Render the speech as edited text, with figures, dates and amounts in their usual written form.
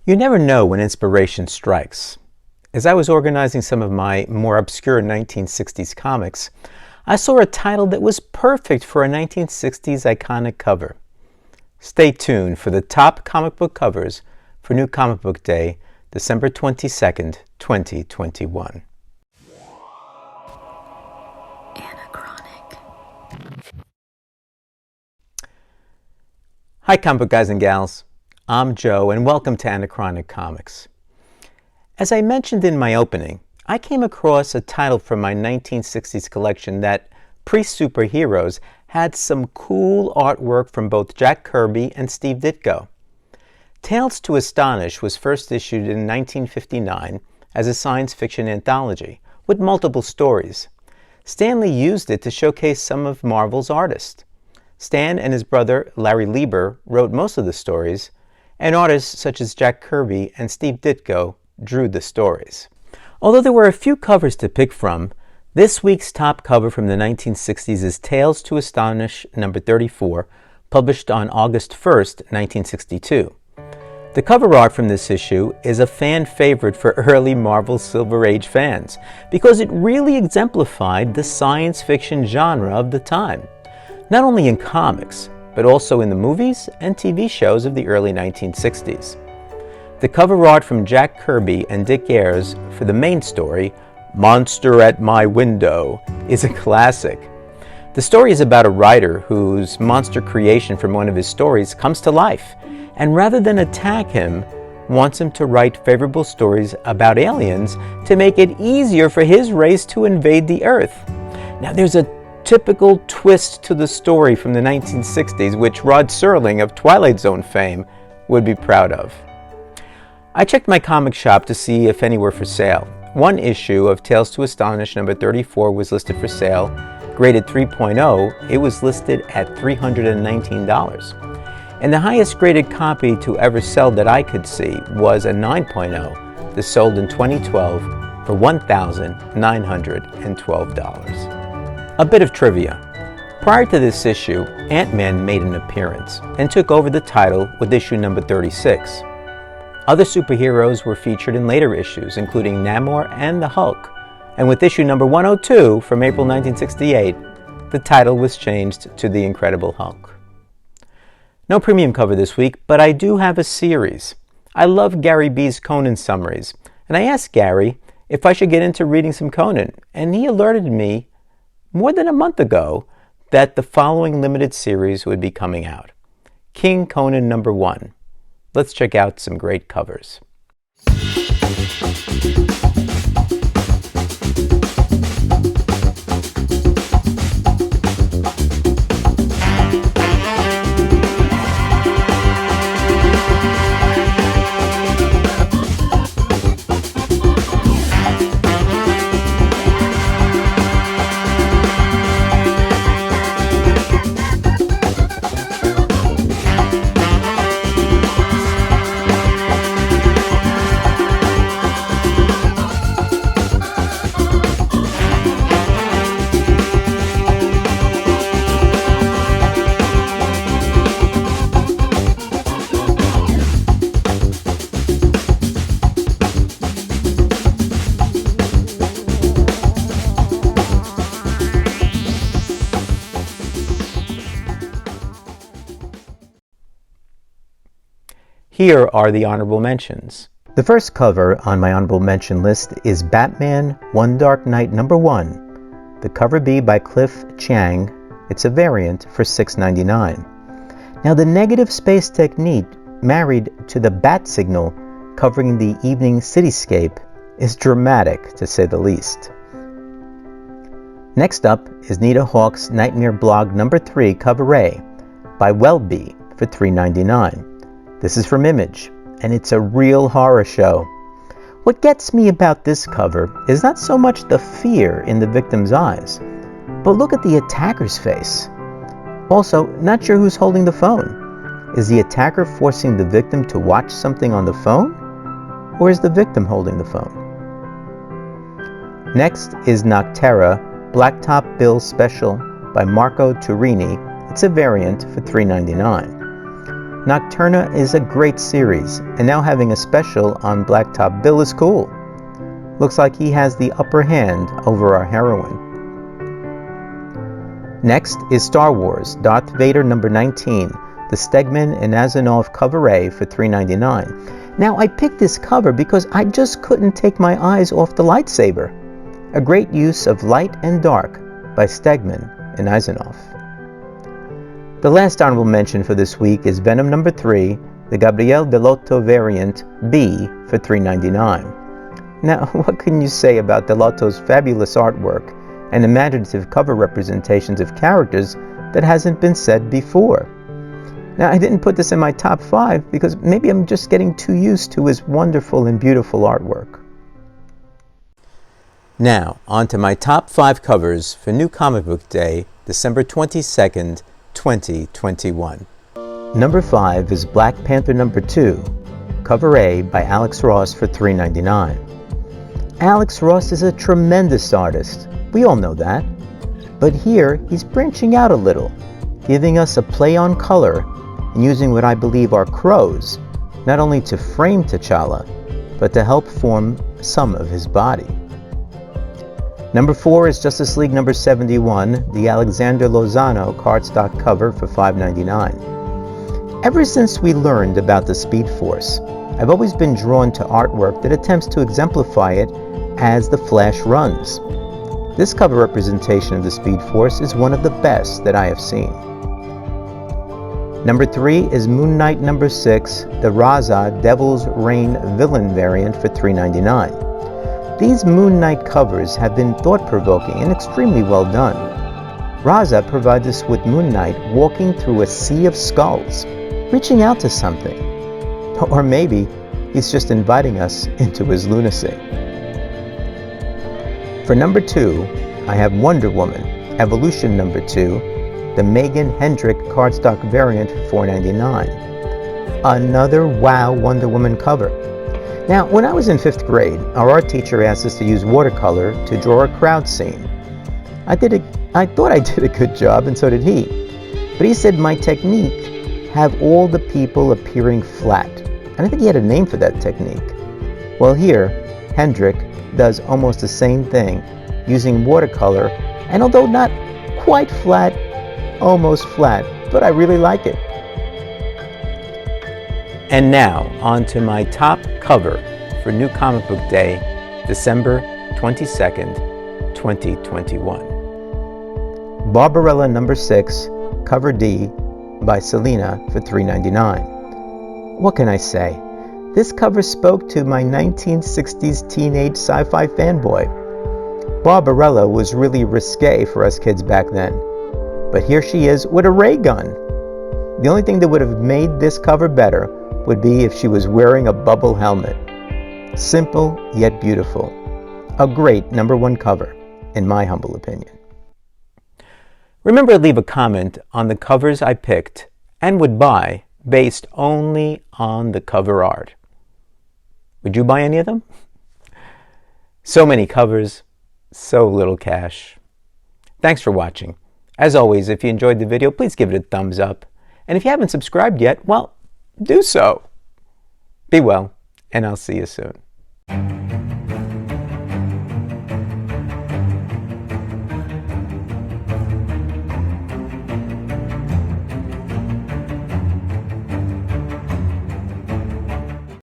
You never know when inspiration strikes. As I was organizing some of my more obscure 1960s comics, I saw a title that was perfect for a 1960s iconic cover. Stay tuned for the top comic book covers for New Comic Book Day, December 22nd, 2021. Anachronic. Hi comic book guys and gals, I'm Joe and welcome to Anachronic Comics. As I mentioned in my opening, I came across a title from my 1960s collection that, pre-superheroes, had some cool artwork from both Jack Kirby and Steve Ditko. Tales to Astonish was first issued in 1959 as a science fiction anthology with multiple stories. Stan Lee used it to showcase some of Marvel's artists. Stan and his brother Larry Lieber wrote most of the stories, and artists such as Jack Kirby and Steve Ditko drew the stories. Although there were a few covers to pick from, this week's top cover from the 1960s is Tales to Astonish number 34, published on August 1st, 1962. The cover art from this issue is a fan favorite for early Marvel Silver Age fans because it really exemplified the science fiction genre of the time, not only in comics, but also in the movies and TV shows of the early 1960s. The cover art from Jack Kirby and Dick Ayers for the main story, Monster at My Window, is a classic. The story is about a writer whose monster creation from one of his stories comes to life, and rather than attack him, wants him to write favorable stories about aliens to make it easier for his race to invade the Earth. Now there's a typical twist to the story from the 1960s which Rod Serling of Twilight Zone fame would be proud of. I checked my comic shop to see if any were for sale. One issue of Tales to Astonish number 34 was listed for sale. Graded 3.0, it was listed at $319. And the highest graded copy to ever sell that I could see was a 9.0 that sold in 2012 for $1,912. A bit of trivia. Prior to this issue, Ant-Man made an appearance and took over the title with issue number 36. Other superheroes were featured in later issues, including Namor and the Hulk. And with issue number 102 from April 1968, the title was changed to The Incredible Hulk. No premium cover this week, but I do have a series. I love Gary B's Conan summaries, and I asked Gary if I should get into reading some Conan, and he alerted me more than a month ago that the following limited series would be coming out. King Conan number 1. Let's check out some great covers. Here are the honorable mentions. The first cover on my honorable mention list is Batman One Dark Knight number 1. The cover B by Cliff Chiang. It's a variant for $6.99. Now the negative space technique married to the bat signal covering the evening cityscape is dramatic to say the least. Next up is Nita Hawk's Nightmare Blog number 3 cover A by Welby for $3.99. This is from Image, and it's a real horror show. What gets me about this cover is not so much the fear in the victim's eyes, but look at the attacker's face. Also, not sure who's holding the phone. Is the attacker forcing the victim to watch something on the phone? Or is the victim holding the phone? Next is NOCTERRA Blacktop Bill Special by Marco Turini. It's a variant for $3.99. NOCTERRA is a great series, and now having a special on Blacktop Bill is cool. Looks like he has the upper hand over our heroine. Next is Star Wars, Darth Vader number 19, the STEGMAN and ISANOVE cover A for $3.99. Now I picked this cover because I just couldn't take my eyes off the lightsaber. A great use of light and dark by STEGMAN and ISANOVE. The last honorable mention for this week is Venom number 3, the Gabrielle DELL'OTTO variant B for $3.99. Now, what can you say about DELL'OTTO's fabulous artwork and imaginative cover representations of characters that hasn't been said before? Now, I didn't put this in my top 5 because maybe I'm just getting too used to his wonderful and beautiful artwork. Now, on to my top 5 covers for New Comic Book Day, December 22nd, 2021. Number 5 is Black Panther number 2, cover A by Alex Ross for $3.99. Alex Ross is a tremendous artist. We all know that. But here, he's branching out a little, giving us a play on color and using what I believe are crows, not only to frame T'Challa, but to help form some of his body. Number 4 is Justice League number 71, the Alexander Lozano cardstock cover for $5.99. Ever since we learned about the Speed Force, I've always been drawn to artwork that attempts to exemplify it as the Flash runs. This cover representation of the Speed Force is one of the best that I have seen. Number 3 is Moon Knight number 6, the RAHZZAH Devil's Reign villain variant for $3.99. These Moon Knight covers have been thought-provoking and extremely well done. RAHZZAH provides us with Moon Knight walking through a sea of skulls, reaching out to something. Or maybe he's just inviting us into his lunacy. For number 2, I have Wonder Woman, Evolution number 2, the MEGHAN HETRICK cardstock variant for $4.99. Another wow Wonder Woman cover. Now, when I was in 5th grade, our art teacher asked us to use watercolor to draw a crowd scene. I thought I did a good job, and so did he. But he said my technique have all the people appearing flat. And I think he had a name for that technique. Well, here, Hendrick does almost the same thing, using watercolor, and although not quite flat, almost flat, but I really like it. And now, on to my top cover for New Comic Book Day, December 22nd, 2021. Barbarella number 6, cover D by CELINA for $3.99. What can I say? This cover spoke to my 1960s teenage sci-fi fanboy. Barbarella was really risque for us kids back then. But here she is with a ray gun. The only thing that would have made this cover better would be if she was wearing a bubble helmet. Simple yet beautiful. A great number 1 cover, in my humble opinion. Remember to leave a comment on the covers I picked and would buy based only on the cover art. Would you buy any of them? So many covers, so little cash. Thanks for watching. As always, if you enjoyed the video, please give it a thumbs up. And if you haven't subscribed yet, well, do so. Be well, and I'll see you soon.